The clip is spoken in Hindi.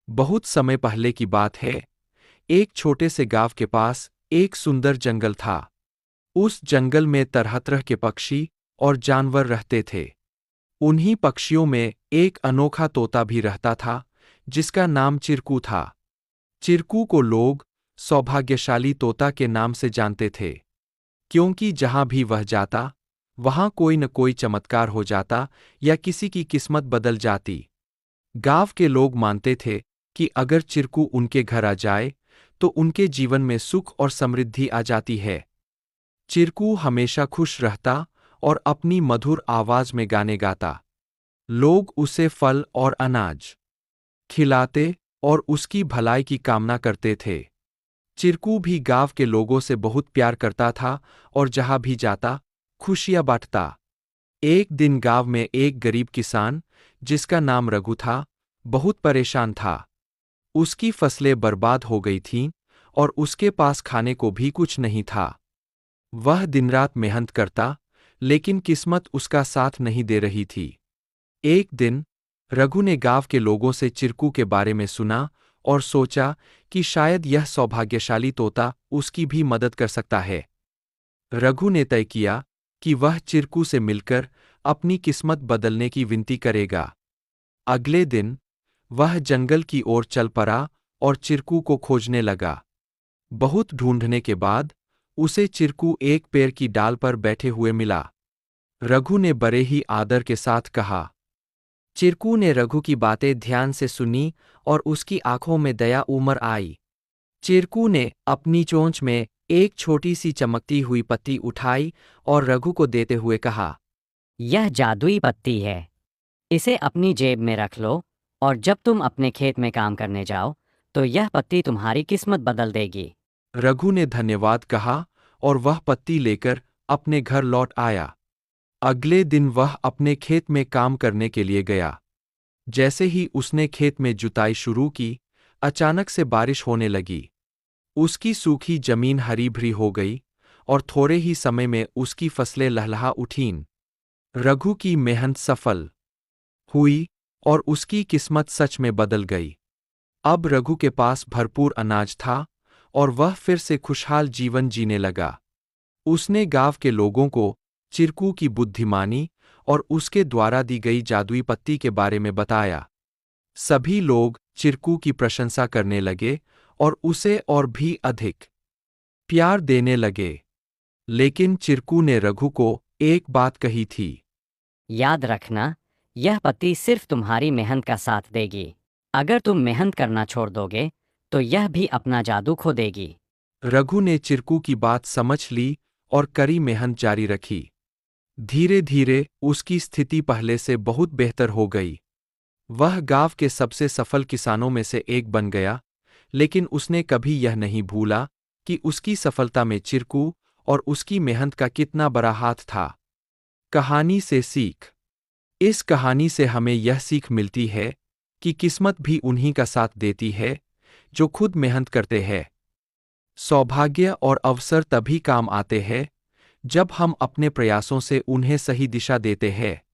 बहुत समय पहले की बात है। एक छोटे से गांव के पास एक सुंदर जंगल था। उस जंगल में तरह तरह के पक्षी और जानवर रहते थे। उन्हीं पक्षियों में एक अनोखा तोता भी रहता था, जिसका नाम चिरकू था। चिरकू को लोग सौभाग्यशाली तोता के नाम से जानते थे, क्योंकि जहां भी वह जाता, वहां कोई न कोई चमत्कार हो जाता या किसी की किस्मत बदल जाती। गांव के लोग मानते थे कि अगर चिरकू उनके घर आ जाए, तो उनके जीवन में सुख और समृद्धि आ जाती है। चिरकू हमेशा खुश रहता और अपनी मधुर आवाज में गाने गाता। लोग उसे फल और अनाज खिलाते और उसकी भलाई की कामना करते थे। चिरकू भी गांव के लोगों से बहुत प्यार करता था और जहां भी जाता, खुशियां बांटता। एक दिन गांव में एक गरीब किसान, जिसका नाम रघु था, बहुत परेशान था। उसकी फसलें बर्बाद हो गई थीं और उसके पास खाने को भी कुछ नहीं था। वह दिन-रात मेहनत करता, लेकिन किस्मत उसका साथ नहीं दे रही थी। एक दिन रघु ने गांव के लोगों से चिरकू के बारे में सुना और सोचा कि शायद यह सौभाग्यशाली तोता उसकी भी मदद कर सकता है। रघु ने तय किया कि वह चिरकू से मिलकर अपनी किस्मत बदलने की विनती करेगा। अगले दिन वह जंगल की ओर चल पड़ा और चिरकू को खोजने लगा। बहुत ढूंढने के बाद उसे चिरकू एक पेड़ की डाल पर बैठे हुए मिला। रघु ने बड़े ही आदर के साथ कहा। चिरकू ने रघु की बातें ध्यान से सुनी और उसकी आंखों में दया उमड़ आई। चिरकू ने अपनी चोंच में एक छोटी सी चमकती हुई पत्ती उठाई और रघु को देते हुए कहा, यह जादुई पत्ती है। इसे अपनी जेब में रख लो और जब तुम अपने खेत में काम करने जाओ तो यह पत्ती तुम्हारी किस्मत बदल देगी। रघु ने धन्यवाद कहा और वह पत्ती लेकर अपने घर लौट आया। अगले दिन वह अपने खेत में काम करने के लिए गया। जैसे ही उसने खेत में जुताई शुरू की, अचानक से बारिश होने लगी। उसकी सूखी जमीन हरी भरी हो गई और थोड़े ही समय में उसकी फसलें लहलहा उठीं। रघु की मेहनत सफल हुई और उसकी किस्मत सच में बदल गई। अब रघु के पास भरपूर अनाज था और वह फिर से खुशहाल जीवन जीने लगा। उसने गांव के लोगों को चिरकू की बुद्धिमानी और उसके द्वारा दी गई जादुई पत्ती के बारे में बताया। सभी लोग चिरकू की प्रशंसा करने लगे और उसे और भी अधिक प्यार देने लगे। लेकिन चिरकू ने रघु को एक बात कही थी। याद रखना, यह पत्ती सिर्फ तुम्हारी मेहनत का साथ देगी। अगर तुम मेहनत करना छोड़ दोगे तो यह भी अपना जादू खो देगी। रघु ने चिरकू की बात समझ ली और कड़ी मेहनत जारी रखी। धीरे धीरे उसकी स्थिति पहले से बहुत बेहतर हो गई। वह गांव के सबसे सफल किसानों में से एक बन गया, लेकिन उसने कभी यह नहीं भूला कि उसकी सफलता में चिरकू और उसकी मेहनत का कितना बड़ा हाथ था। कहानी से सीख। इस कहानी से हमें यह सीख मिलती है कि किस्मत भी उन्हीं का साथ देती है जो खुद मेहनत करते हैं। सौभाग्य और अवसर तभी काम आते हैं जब हम अपने प्रयासों से उन्हें सही दिशा देते हैं।